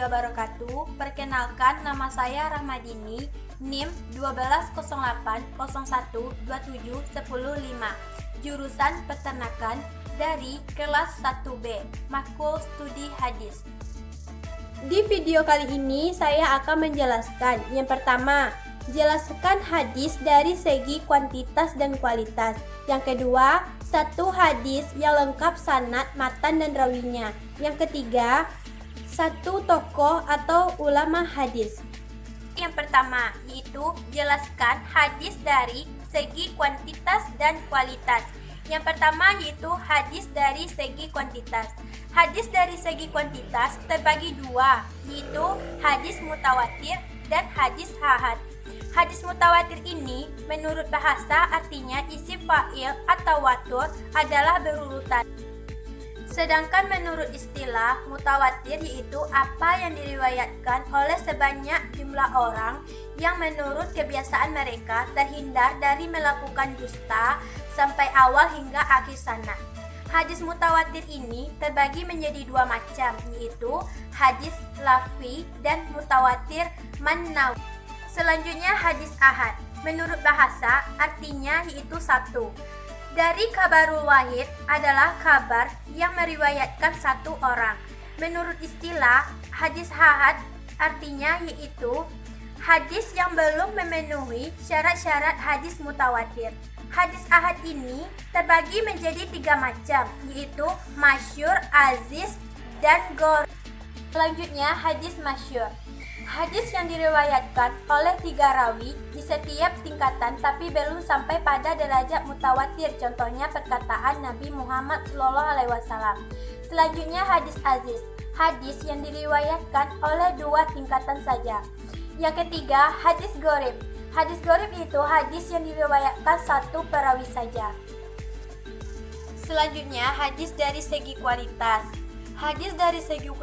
warahmatullahi wabarakatuh. Perkenalkan, nama saya Rahmadini, NIM 12080127105, jurusan Peternakan dari kelas 1B, Makul Studi Hadis. Di video kali ini saya akan menjelaskan. Yang pertama, jelaskan hadis dari segi kuantitas dan kualitas. Yang kedua, satu hadis yang lengkap sanad, matan, dan rawinya. Yang ketiga, satu tokoh atau ulama hadis. Yang pertama, yaitu jelaskan hadis dari segi kuantitas dan kualitas. Yang pertama yaitu hadis dari segi kuantitas. Hadis dari segi kuantitas terbagi dua, yaitu hadis mutawatir dan hadis ahad. Hadis mutawatir ini menurut bahasa artinya isim fa'il atau watur adalah berurutan. Sedangkan menurut istilah mutawatir yaitu apa yang diriwayatkan oleh sebanyak jumlah orang yang menurut kebiasaan mereka terhindar dari melakukan dusta sampai awal hingga akhir sanad. Hadis mutawatir ini terbagi menjadi dua macam, yaitu hadis lafzi dan mutawatir manawi. Selanjutnya hadis ahad. Menurut bahasa artinya yaitu satu. Dari kabarul wahid adalah kabar yang meriwayatkan satu orang. Menurut istilah hadis ahad artinya yaitu hadis yang belum memenuhi syarat-syarat hadis mutawatir. Hadis ahad ini terbagi menjadi tiga macam, yaitu masyhur, aziz, dan gharib. Selanjutnya hadis masyhur. Hadis yang diriwayatkan oleh tiga rawi di setiap tingkatan tapi belum sampai pada derajat mutawatir. Contohnya perkataan Nabi Muhammad SAW. Selanjutnya hadis aziz. Hadis yang diriwayatkan oleh dua tingkatan saja. Yang ketiga hadis gharib. Hadis gharib itu hadis yang diriwayatkan satu perawi saja. Selanjutnya hadis dari segi kualitas. Hadis dari segi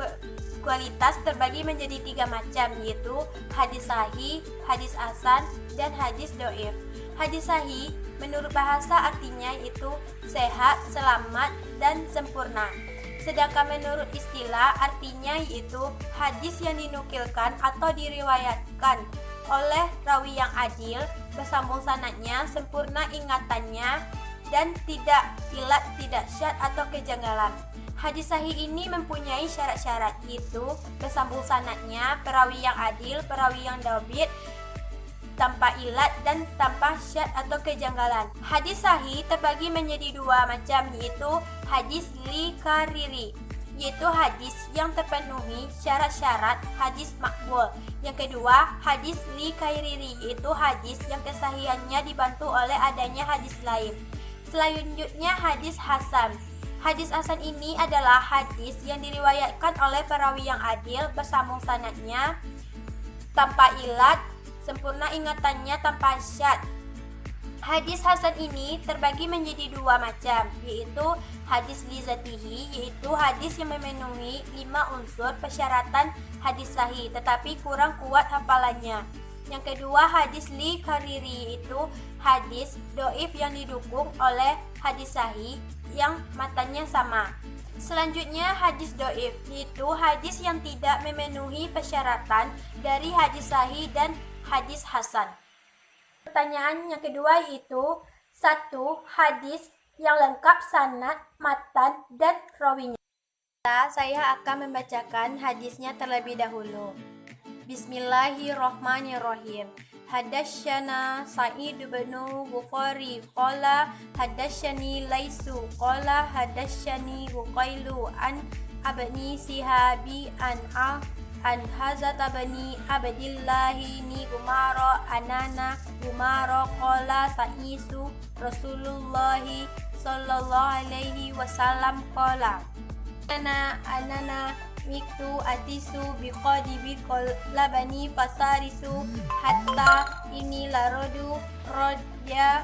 kualitas terbagi menjadi tiga macam, yaitu hadis sahih, hadis hasan, dan hadis dhaif. Hadis sahih menurut bahasa artinya yaitu sehat, selamat, dan sempurna. Sedangkan menurut istilah artinya yaitu hadis yang dinukilkan atau diriwayatkan oleh rawi yang adil, bersambung sanadnya, sempurna ingatannya, dan tidak ilat, tidak syad atau kejanggalan. Hadis sahih ini mempunyai syarat-syarat, yaitu bersambung sanadnya, perawi yang adil, perawi yang dhabit, tanpa ilat dan tanpa syad atau kejanggalan. Hadis sahih terbagi menjadi dua macam, yaitu hadis li kariri, yaitu hadis yang terpenuhi syarat-syarat hadis makbul. Yang kedua, hadis li kairiri, yaitu hadis yang kesahihannya dibantu oleh adanya hadis lain. Selanjutnya hadis hasan. Hadis hasan ini adalah hadis yang diriwayatkan oleh perawi yang adil, bersambung sanadnya, tanpa ilat, sempurna ingatannya, tanpa syad. Hadis hasan ini terbagi menjadi dua macam, yaitu hadis li zatihi, yaitu hadis yang memenuhi 5 unsur persyaratan hadis sahih tetapi kurang kuat hafalannya. Yang kedua hadis li kariri, yaitu hadis dhaif yang didukung oleh hadis sahih yang matanya sama. Selanjutnya hadis dhaif, yaitu hadis yang tidak memenuhi persyaratan dari hadis sahih dan hadis hasan. Pertanyaan yang kedua yaitu satu hadis yang lengkap sanad, matan, dan rawinya. Saya akan membacakan hadisnya terlebih dahulu. Bismillahirrahmanirrahim. Hadasyana Sa'id bin Bukhari qala hadasyani Laisu qala hadasyani Uqailu an abni Sihabi an Hazat bani Abdillahi ni Umaro anana Umaro qala sa'isu Rasulullahi sallallahu alaihi wasallam qala anana miktu atisu biqadibi labani fasarisu hatta ini larodu rodya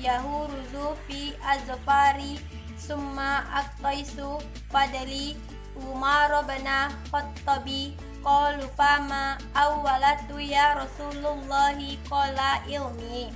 yahuruzu fi azfari summa aqaisu fadali Umar bin Khattabi qalu fama awwalatu ya Rasulullahi qala ilmi.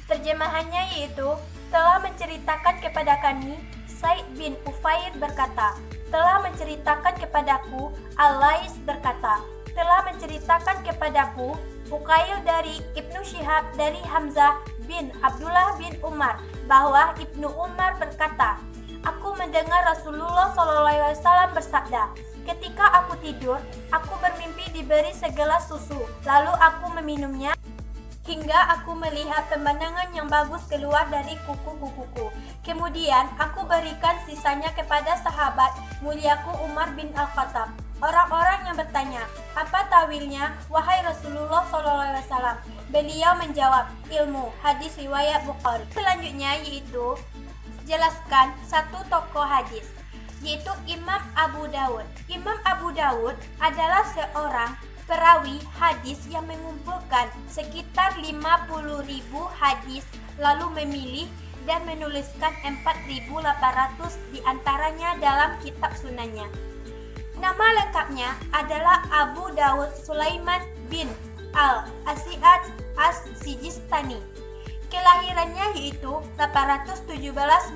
Terjemahannya yaitu telah menceritakan kepada kami Said bin Ufair berkata, telah menceritakan kepadaku, Al-Lais berkata, telah menceritakan kepadaku Uqail dari Ibnu Syihab dari Hamzah bin Abdullah bin Umar bahwa Ibnu Umar berkata, aku mendengar Rasulullah SAW bersabda, ketika aku tidur, aku bermimpi diberi segelas susu, lalu aku meminumnya hingga aku melihat pemandangan yang bagus keluar dari kuku-kukuku. Kemudian aku berikan sisanya kepada sahabat muliaku Umar bin Al-Khattab. Orang-orang yang bertanya, apa tawilnya, wahai Rasulullah SAW? Beliau menjawab, ilmu, hadis riwayat Bukhari. Selanjutnya yaitu jelaskan satu tokoh hadis, yaitu Imam Abu Dawud. Imam Abu Dawud adalah seorang perawi hadis yang mengumpulkan sekitar 50.000 hadis, lalu memilih dan menuliskan 4.800 diantaranya dalam kitab sunannya. Nama lengkapnya adalah Abu Dawud Sulaiman bin Al-Asy'ad As-Sijistani. Kelahirannya yaitu 817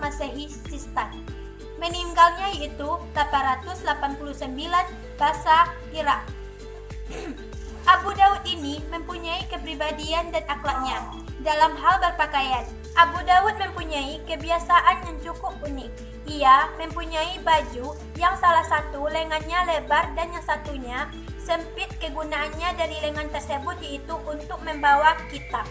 Masehi Sistan. Meninggalnya yaitu 889 Basa Irak. Abu Dawud ini mempunyai kepribadian dan akhlaknya. Dalam hal berpakaian, Abu Dawud mempunyai kebiasaan yang cukup unik. Ia mempunyai baju yang salah satu lengannya lebar dan yang satunya sempit. Kegunaannya dari lengan tersebut yaitu untuk membawa kitab.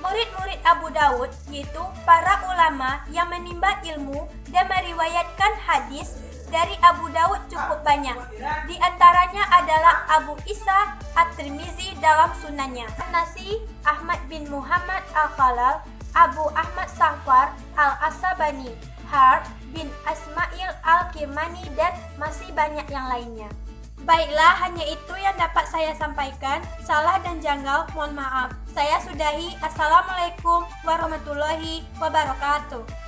Murid-murid Abu Dawud yaitu para ulama yang menimba ilmu dan meriwayatkan hadis dari Abu Dawud cukup banyak. Di antaranya adalah Abu Isa At-Tirmizi dalam sunannya, Nasi Ahmad bin Muhammad Al-Khalal, Abu Ahmad Sa'far Al-Asabani, Harb bin Ismail Al-Kirmani, dan masih banyak yang lainnya. Baiklah, hanya itu yang dapat saya sampaikan. Salah dan janggal, mohon maaf. Saya sudahi. Assalamualaikum warahmatullahi wabarakatuh.